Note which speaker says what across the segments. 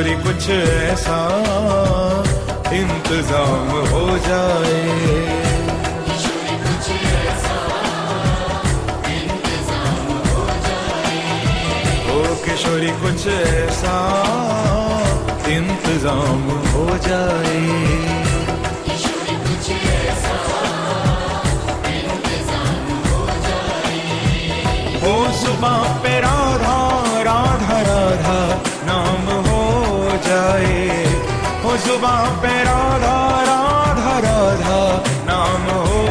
Speaker 1: किशोरी कुछ ऐसा इंतजाम हो जाए, ओ किशोरी कुछ ऐसा इंतजाम हो जाए। हो सुबह पे राधा राधा राधा नाम हो जाए, हो सुबह पे राधा राधा राधा नाम हो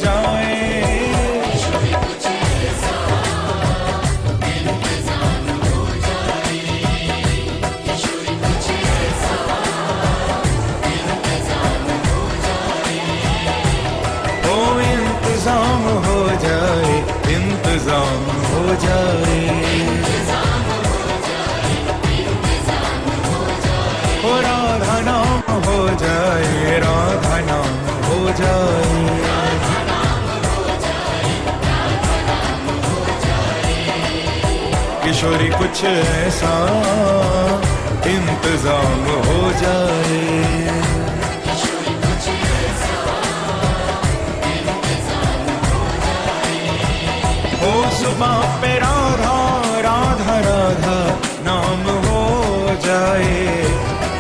Speaker 1: जाए। ओ इंतजाम हो जाए, इंतजाम हो जाए, हो राधा नाम हो जाए, राधा नाम हो जाए। किशोरी कुछ ऐसा इंतजाम हो जाए, हो सुबह पे राधा राधा राधा नाम हो जाए,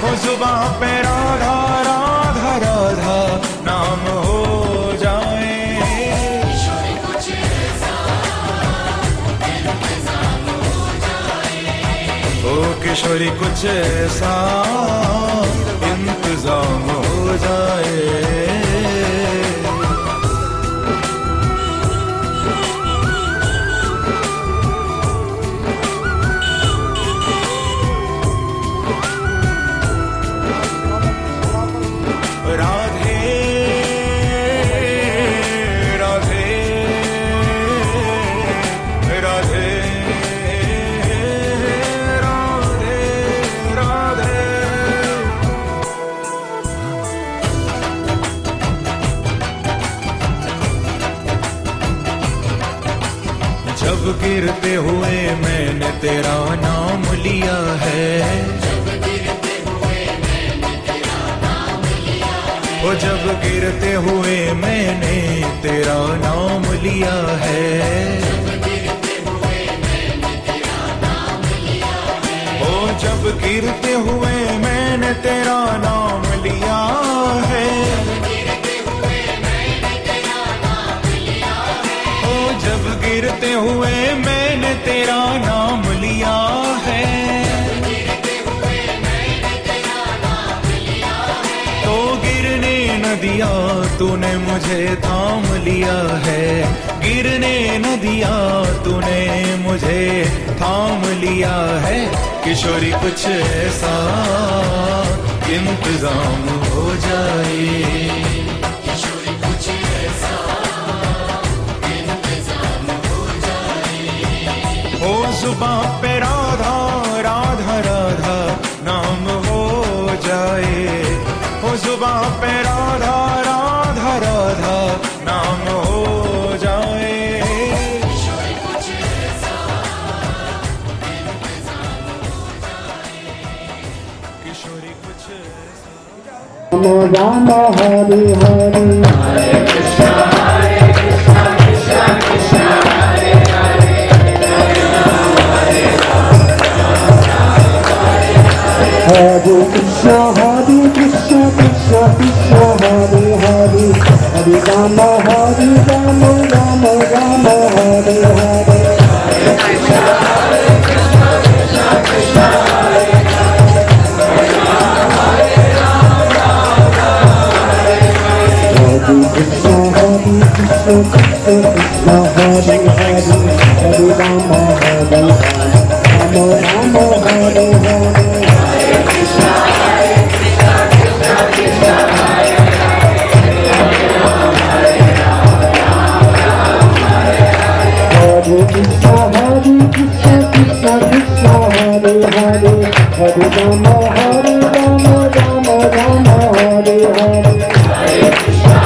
Speaker 1: हो सुबह पे राधा राधा राधा नाम हो जाए। ओ किशोरी कुछ ऐसा इंतजाम हो जाए। राधे राधे राधे राधे राधे। जब गिरते हुए मैंने तेरा नाम लिया है, वो जब गिरते हुए मैंने तेरा नाम लिया है, वो जब गिरते हुए मैंने तेरा नाम लिया है, वो जब गिरते हुए मैंने तेरा नाम लिया है, दिया तूने मुझे थाम लिया है, गिरने न दिया तूने मुझे थाम लिया है। किशोरी कुछ ऐसा इंतजाम हो जाए, किशोरी कुछ ऐसा इंतजाम हो जाए। हो सुबह पे राधा राधा राधा नाम हो जाए, हो सुबह पे राधा राधा राधा नाम हो जाए। किशोरी कुछ ऐसा इंतजाम हो जाए, किशोरी कुछ ऐसा।
Speaker 2: राम राम हरे हरे, हरे कृष्णा कृष्णा कृष्णा हरे हरे, हरे राम हरे कृष्णा कृष्णा कृष्णा हरे हरे, हरे राम राम राम राम हरे हरे। हरे कृष्णा कृष्णा कृष्णा हरे हरे, हरे राम राम राम हरे हरे। हरे कृष्णा कृष्णा कृष्णा हरे हरे, हरे Ram Ram Hare Hare. Hare Krishna Krishna Krishna Hare Hare, Hare Rama Rama Rama Hare Hare. Hare Krishna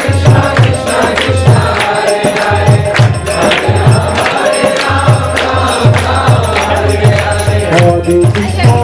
Speaker 2: Krishna Krishna Hare Hare, Hare Rama Rama Hare Hare. Hare Krishna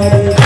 Speaker 2: Hare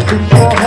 Speaker 2: Krishna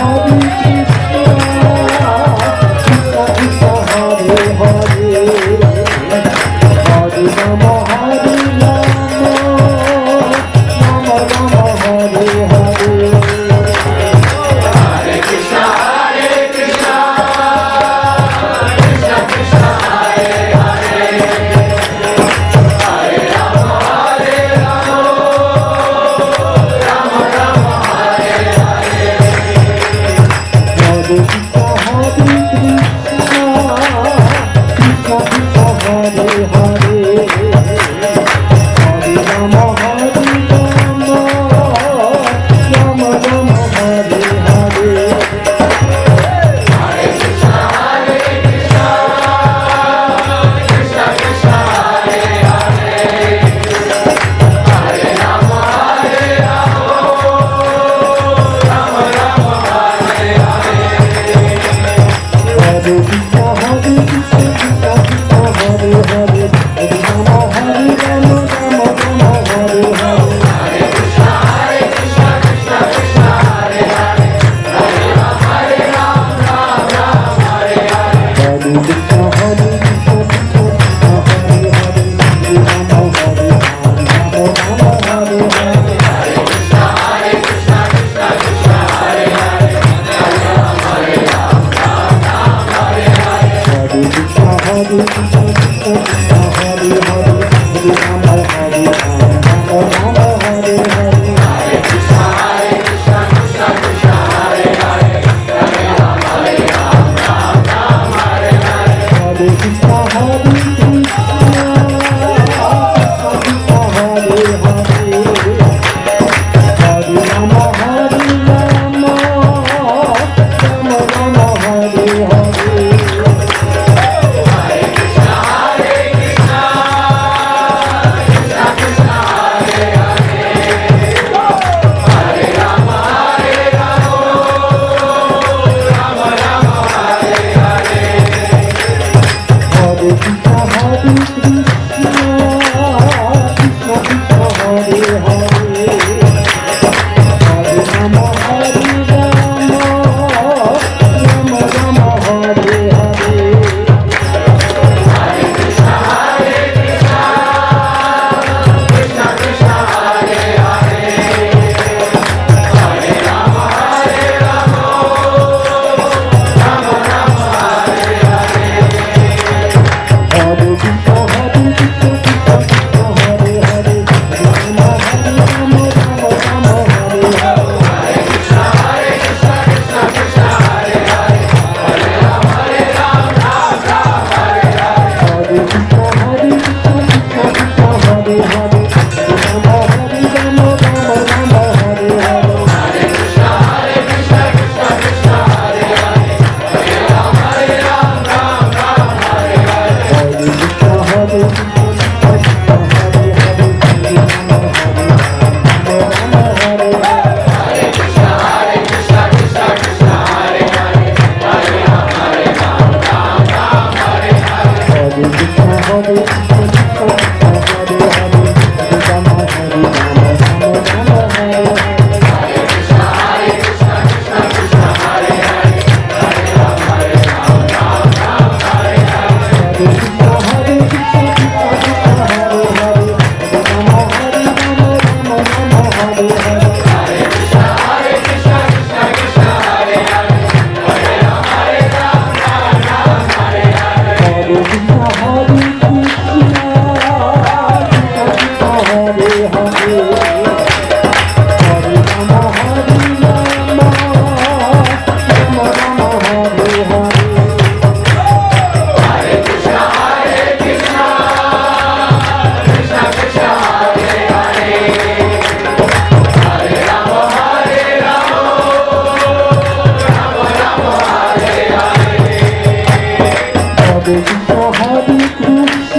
Speaker 2: Krishna, Hare Krishna,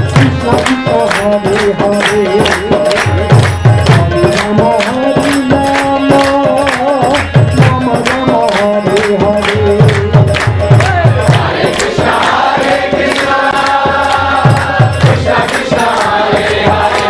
Speaker 2: Krishna Krishna, Hare Hare, Hare Rama, Hare Rama, Rama Rama, Hare Hare. Hare Krishna, Hare Krishna, Krishna Krishna, Hare Hare.